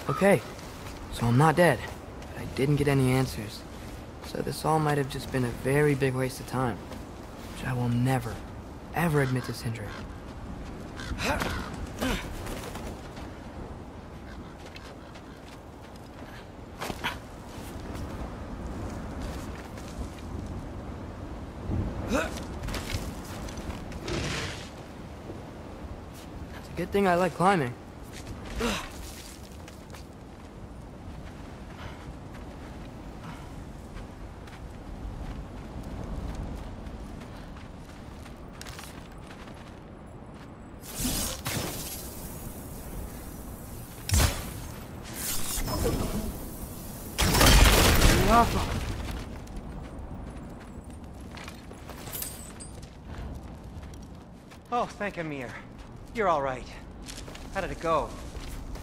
Okay, so I'm not dead, but I didn't get any answers. So this all might have just been a very big waste of time, which I will never, ever admit to Sindri. It's a good thing I like climbing. Oh, thank Amir. You're all right. How did it go?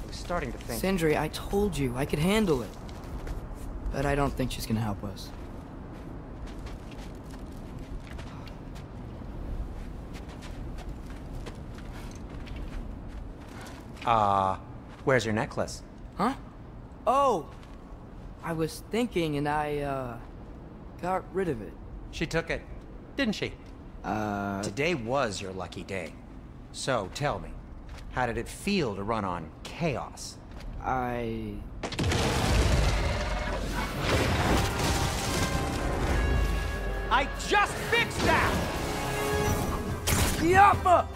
I was starting to think... Sindri, I told you I could handle it. But I don't think she's gonna help us. Where's your necklace? Huh? Oh! I was thinking and I, got rid of it. She took it, didn't she? Today was your lucky day. So, tell me, how did it feel to run on chaos? I just fixed that! Yappa!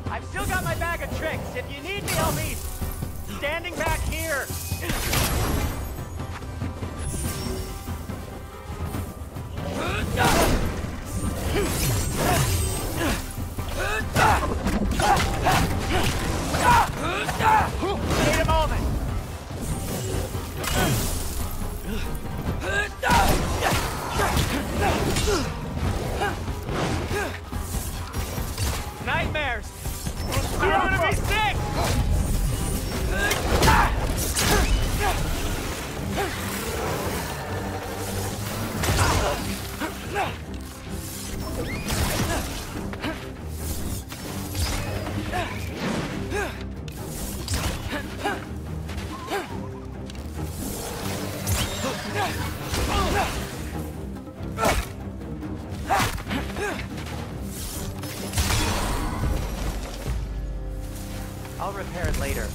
I've still got my bag of tricks. If you need me, I'll be standing back here. Wait a moment. Nightmares. You're gonna be sick. I'll repair it later.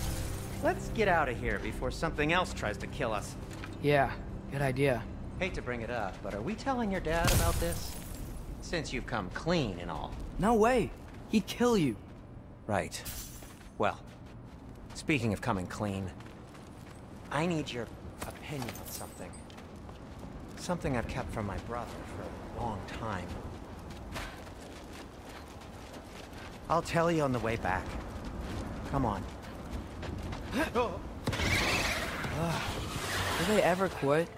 Let's get out of here before something else tries to kill us. Yeah, good idea. Hate to bring it up, but are we telling your dad about this? Since you've come clean and all. No way. He'd kill you. Right. Well, speaking of coming clean, I need your opinion on something. Something I've kept from my brother for a long time. I'll tell you on the way back. Come on. Do they ever quit?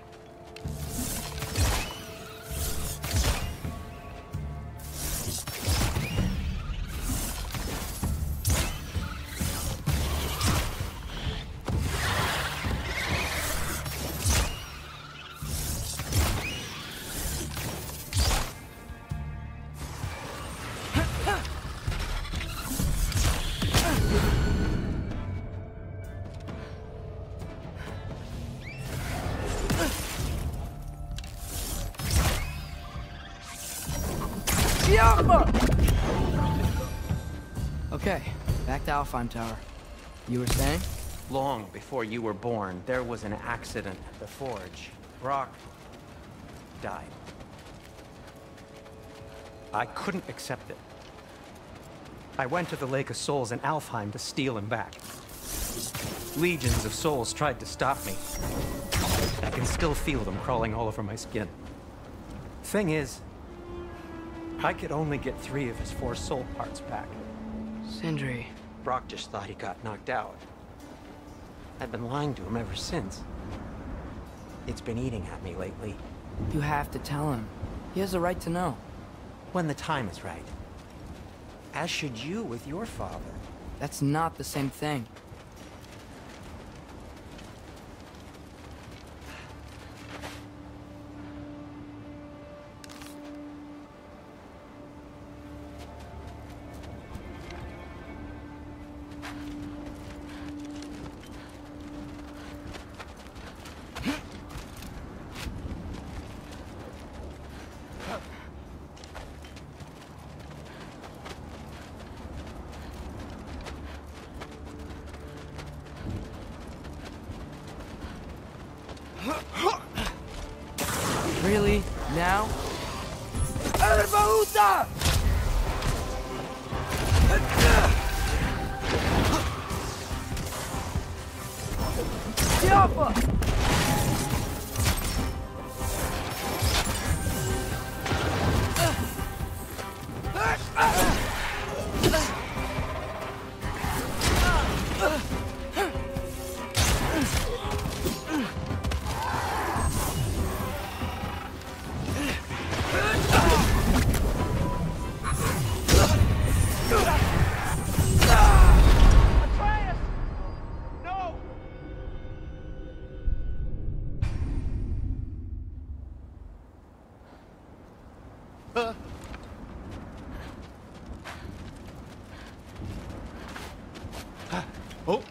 Okay, back to Alfheim Tower. You were saying? Long before you were born, there was an accident at the forge. Brock died. I couldn't accept it. I went to the Lake of Souls in Alfheim to steal him back. Legions of souls tried to stop me. I can still feel them crawling all over my skin. Thing is, I could only get 3 of his 4 soul parts back. Sindri. Brock just thought he got knocked out. I've been lying to him ever since. It's been eating at me lately. You have to tell him. He has a right to know. When the time is right. As should you with your father. That's not the same thing. Really? Now? Herbaúta! Diapa! Oh!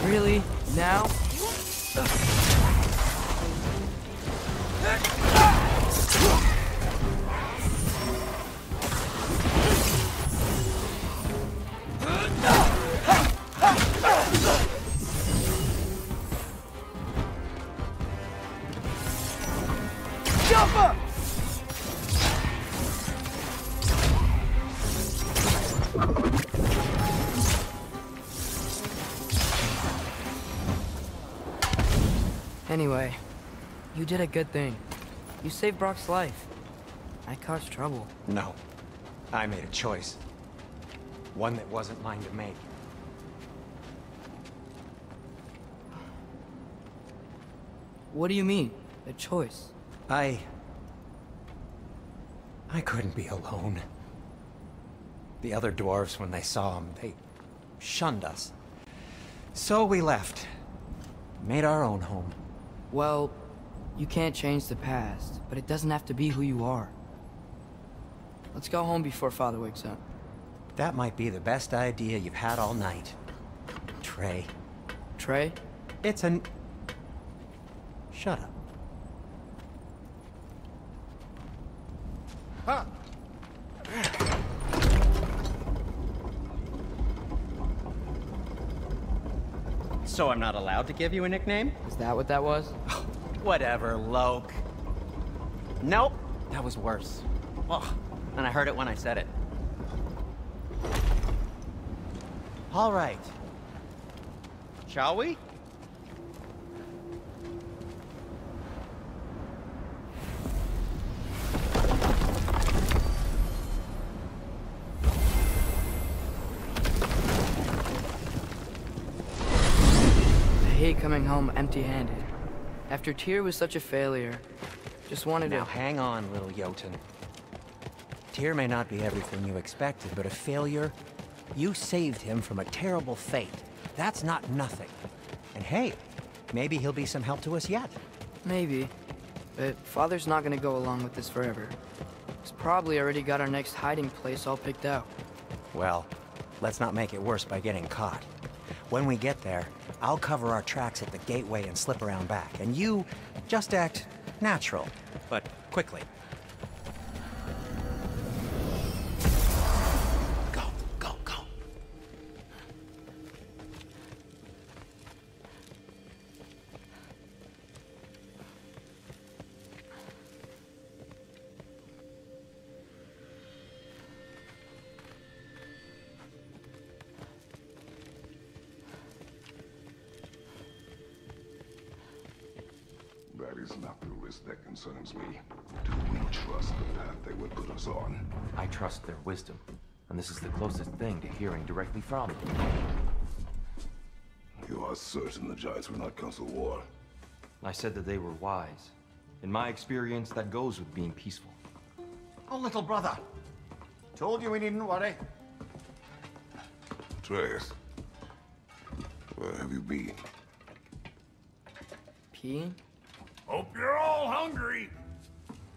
Really? Now? Jump up! Anyway, you did a good thing. You saved Brock's life. I caused trouble. No. I made a choice. One that wasn't mine to make. What do you mean? A choice? I couldn't be alone. The other dwarves, when they saw him, they shunned us. So we left. Made our own home. Well, you can't change the past, but it doesn't have to be who you are. Let's go home before Father wakes up. That might be the best idea you've had all night. Trey. Trey? It's an... Shut up. Huh. So I'm not allowed to give you a nickname? Is that what that was? Whatever, Loke. Nope, that was worse. Oh, and I heard it when I said it. All right. Shall we? I hate coming home empty-handed. After Tyr was such a failure, just wanted Now to... hang on, little Jotun. Tyr may not be everything you expected, but a failure? You saved him from a terrible fate. That's not nothing. And hey, maybe he'll be some help to us yet. Maybe. But Father's not gonna go along with this forever. He's probably already got our next hiding place all picked out. Well, let's not make it worse by getting caught. When we get there, I'll cover our tracks at the gateway and slip around back. And you just act natural, but quickly. Go, go, go. That is not the risk that concerns me. Do we trust the path they would put us on? I trust their wisdom, and this is the closest thing to hearing directly from them. You are certain the Giants were not Council War? I said that they were wise. In my experience, that goes with being peaceful. Oh, little brother. Told you we needn't worry. Atreus, where have you been? Peeing? Hope you're all hungry.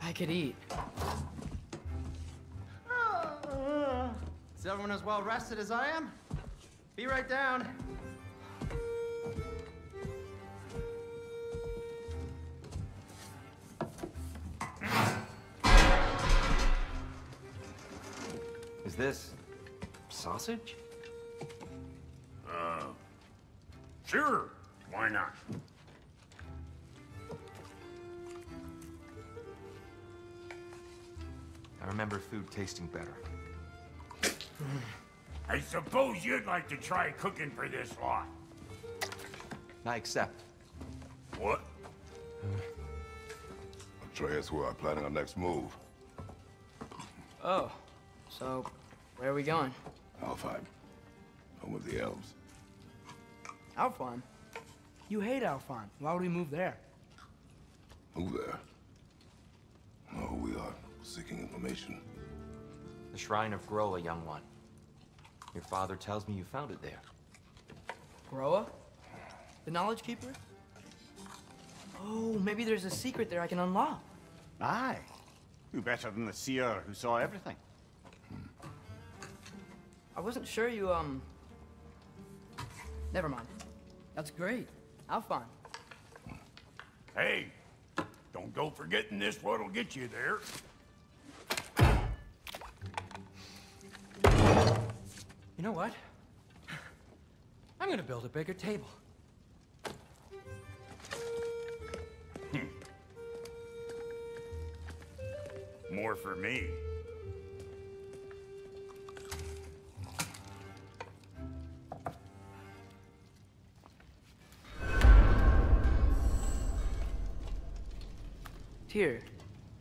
I could eat. Is everyone as well rested as I am? Be right down. Is this... sausage? Sure, why not? I remember food tasting better. I suppose you'd like to try cooking for this lot. I accept. What? Atreus, we are planning our next move. Oh, so where are we going? Alfheim. Home of the elves. Alfheim? You hate Alfheim. Why would we move there? Move there. Oh, we are seeking information. The Shrine of Groa, young one. Your father tells me you found it there. Groa? The Knowledge Keeper? Oh, maybe there's a secret there I can unlock. Aye. Who better than the seer who saw everything? I wasn't sure you, Never mind. That's great. Alfheim. Hey, don't go forgetting this what'll get you there. You know what? I'm gonna build a bigger table. More for me. Tyr,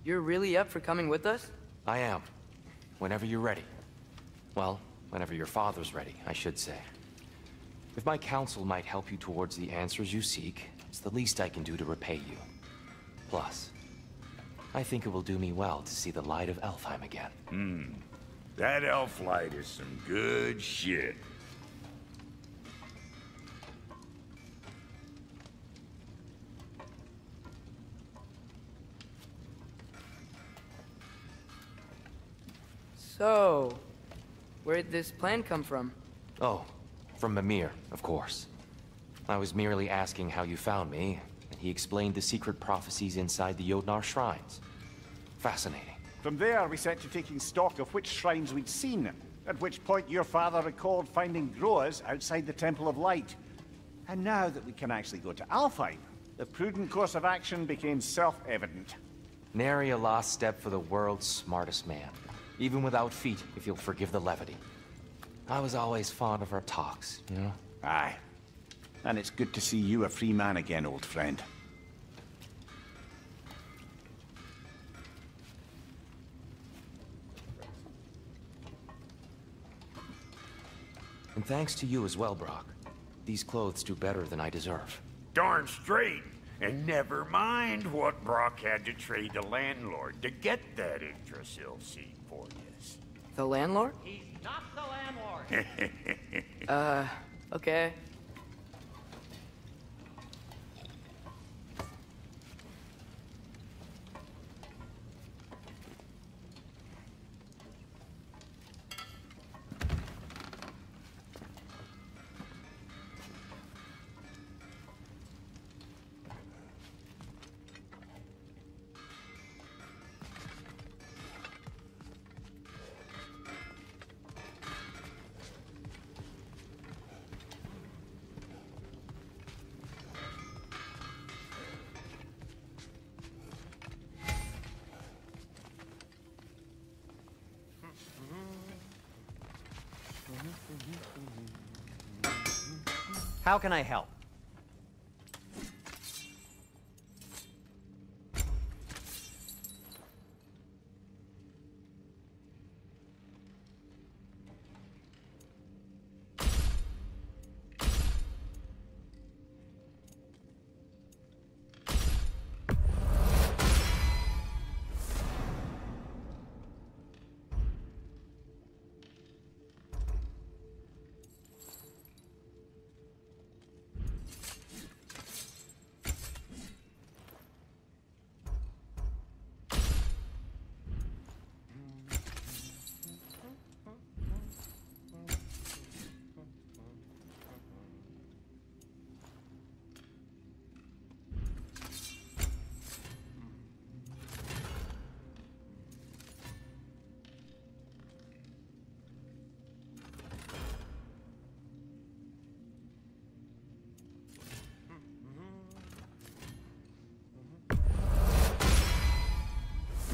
you're really up for coming with us? I am. Whenever you're ready. Well, whenever your father's ready, I should say. If my counsel might help you towards the answers you seek, it's the least I can do to repay you. Plus, I think it will do me well to see the light of Alfheim again. That elf light is some good shit. So, where'd this plan come from? Oh, from Mimir, of course. I was merely asking how you found me, and he explained the secret prophecies inside the Jotnar shrines. Fascinating. From there, we set to taking stock of which shrines we'd seen, at which point your father recalled finding Groas outside the Temple of Light. And now that we can actually go to Alfheim, the prudent course of action became self-evident. Nary a lost step for the world's smartest man. Even without feet, if you'll forgive the levity. I was always fond of our talks, you know? Aye. And it's good to see you a free man again, old friend. And thanks to you as well, Brock. These clothes do better than I deserve. Darn straight. And never mind what Brock had to trade the landlord to get that Yggdrasil seed for us. The landlord? He's not the landlord. Okay. How can I help?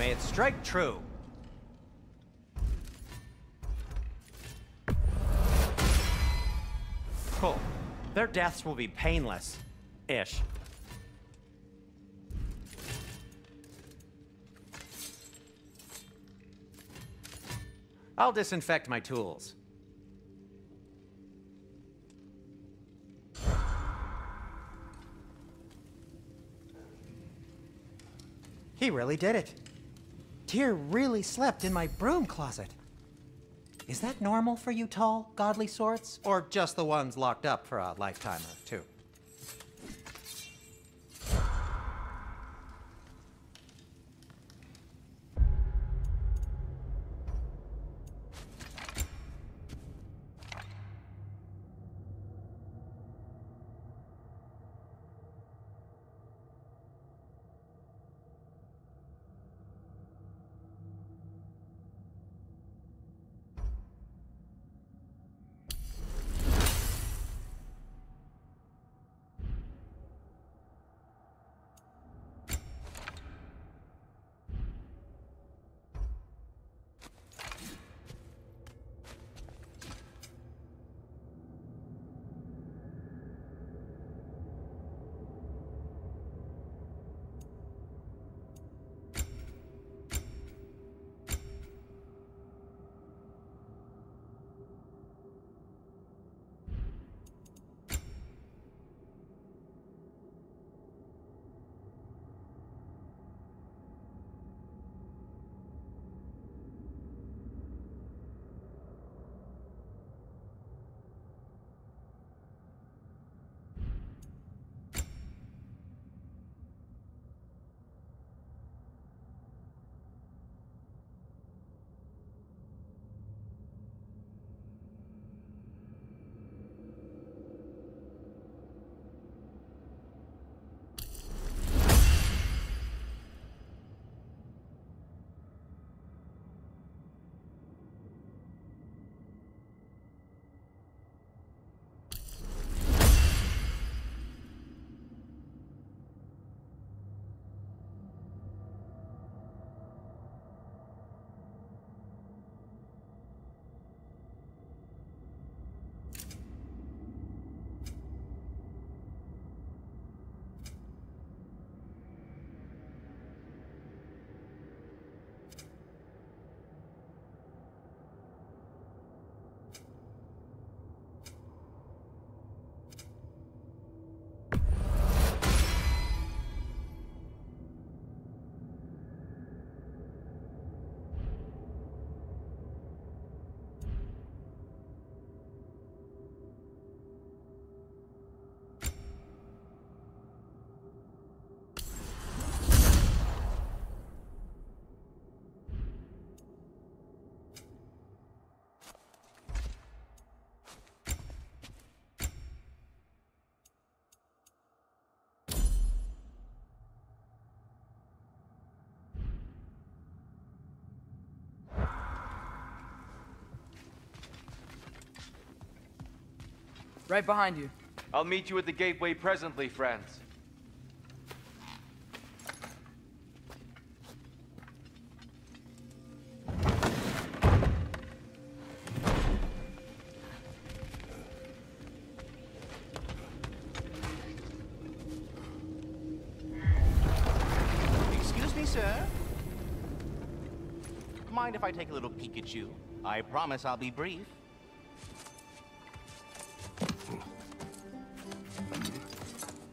May it strike true. Cool. Their deaths will be painless-ish. I'll disinfect my tools. He really did it. Tyr really slept in my broom closet. Is that normal for you tall, godly sorts? Or just the ones locked up for a lifetime or two? Right behind you. I'll meet you at the gateway presently, friends. Excuse me, sir. Mind if I take a little peek at you? I promise I'll be brief.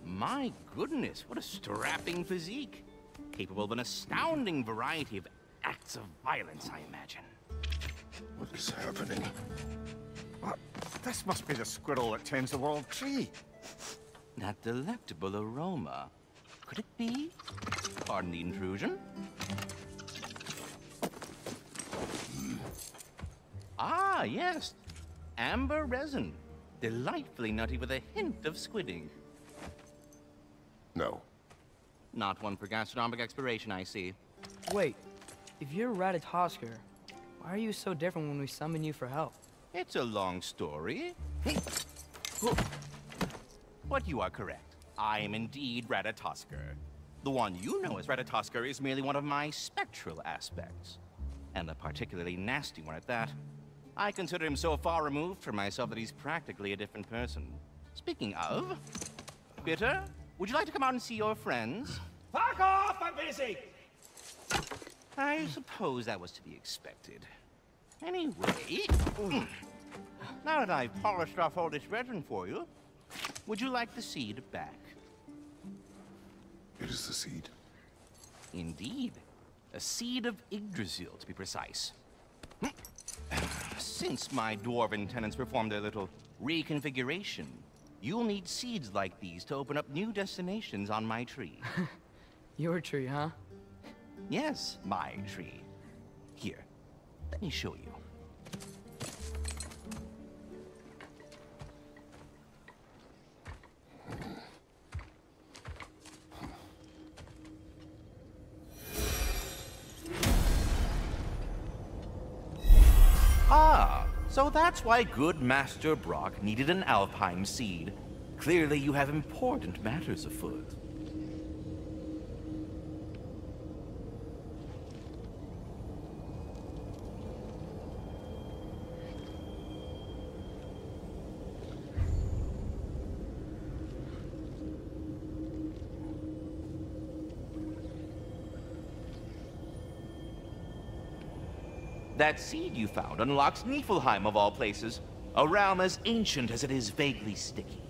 My goodness, what a strapping physique. Capable of an astounding variety of acts of violence, I imagine. What is happening? What? This must be the squirrel that tends the world tree. That delectable aroma. Could it be? Pardon the intrusion. Ah, yes. Amber resin. Delightfully nutty with a hint of squidding. No. Not one for gastronomic exploration, I see. Wait, if you're Ratatosker, why are you so different when we summon you for help? It's a long story. But you are correct. I am indeed Ratatosker, The one you know as Ratatoskr is merely one of my spectral aspects. And a particularly nasty one at that. I consider him so far removed from myself that he's practically a different person. Speaking of... Bitter, would you like to come out and see your friends? Fuck off! I'm busy! I suppose that was to be expected. Anyway... Now that I've polished off all this resin for you, would you like the seed back? It is the seed. Indeed. A seed of Yggdrasil, to be precise. Since my dwarven tenants performed their little reconfiguration, you'll need seeds like these to open up new destinations on my tree. Your tree, huh? Yes, my tree. Here, let me show you. Ah, so that's why good Master Brock needed an Alfheim seed. Clearly you have important matters afoot. That seed you found unlocks Niflheim of all places, a realm as ancient as it is vaguely sticky.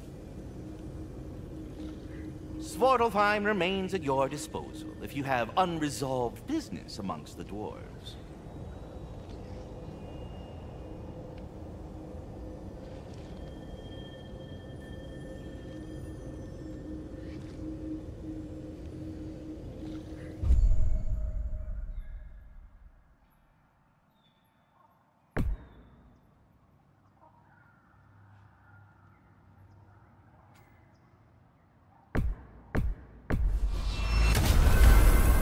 Svartalfheim remains at your disposal if you have unresolved business amongst the dwarves.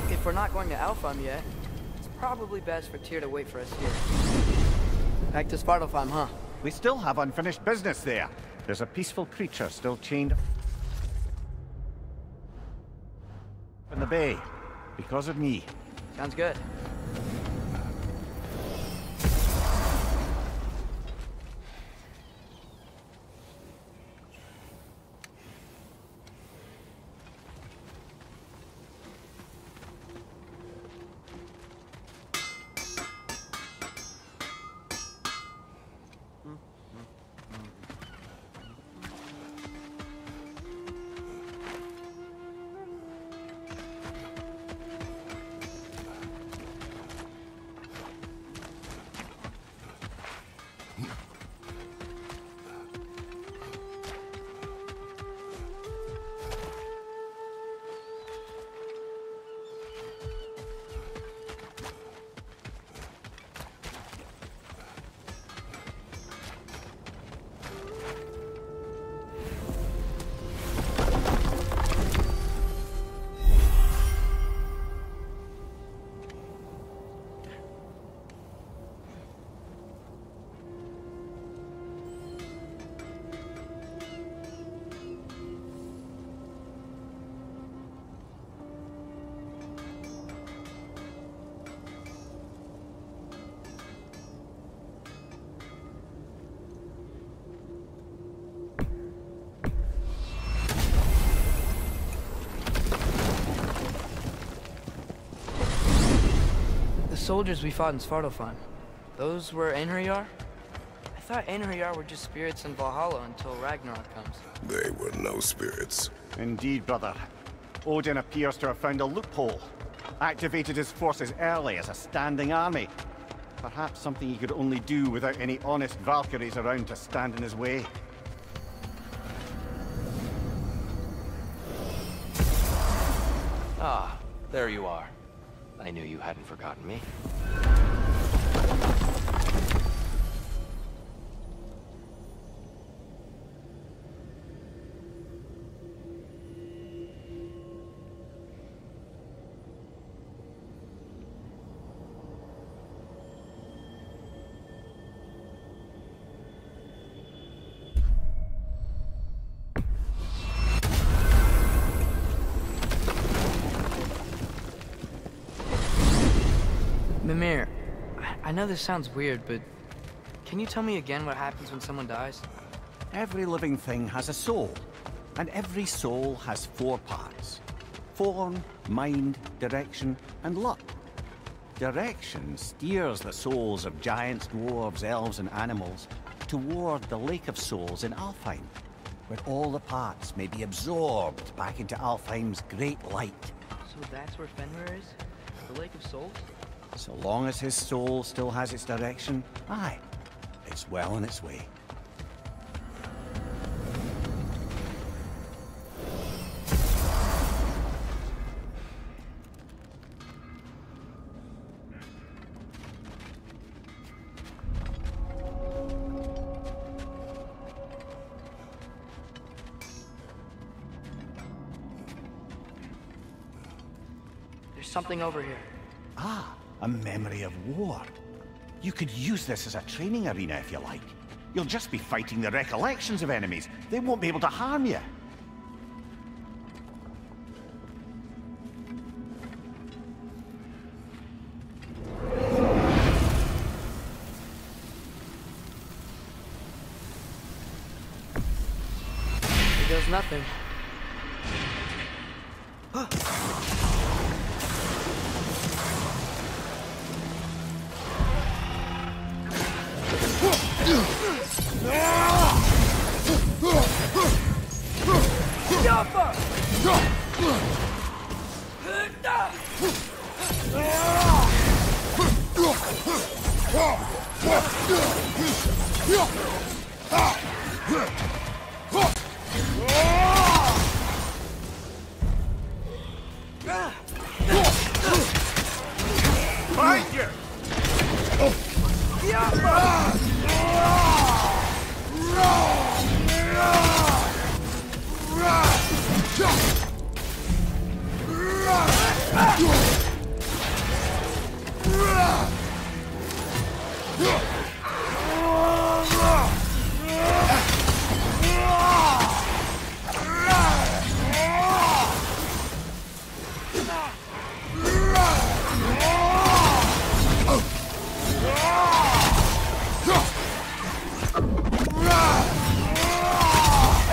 If we're not going to Alfheim yet, it's probably best for Tyr to wait for us here. Back to Svartalfheim, huh? We still have unfinished business there. There's a peaceful creature still chained in the bay. Because of me. Sounds good. Soldiers we fought in Svartalfheim. Those were Einherjar? I thought Einherjar were just spirits in Valhalla until Ragnarok comes. They were no spirits. Indeed, brother. Odin appears to have found a loophole. Activated his forces early as a standing army. Perhaps something he could only do without any honest Valkyries around to stand in his way. Ah, there you are. I knew you hadn't forgotten me. Mimir, I know this sounds weird, but can you tell me again what happens when someone dies? Every living thing has a soul, and every soul has 4 parts. Form, mind, direction, and luck. Direction steers the souls of giants, dwarves, elves, and animals toward the Lake of Souls in Alfheim, where all the parts may be absorbed back into Alfheim's great light. So that's where Fenrir is? The Lake of Souls? So long as his soul still has its direction, aye, it's well on its way. There's something over here. Ah, a memory of war. You could use this as a training arena if you like. You'll just be fighting the recollections of enemies. They won't be able to harm you. It does nothing. Behind you!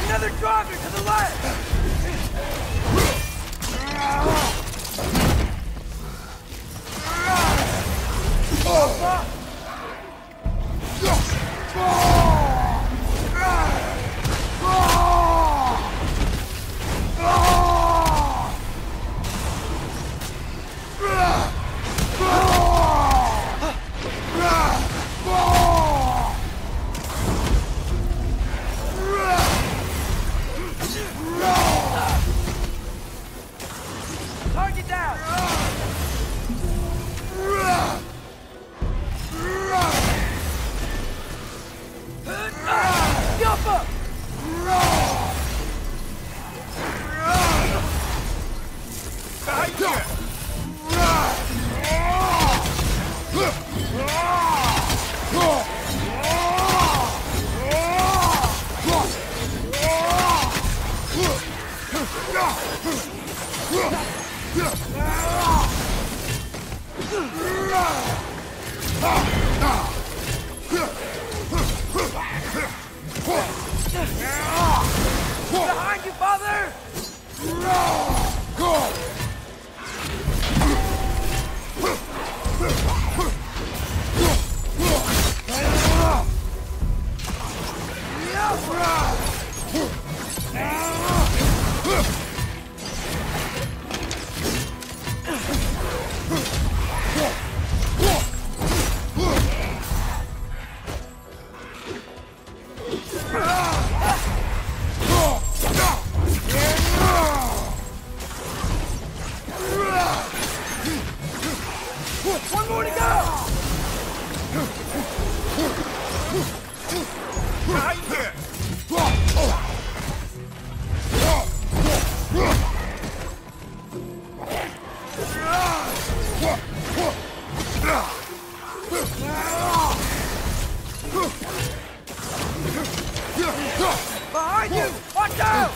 Another driver to the left! Target down! Jump up! Behind you! Behind you, father! One more to go! Behind you! Behind you! Watch out!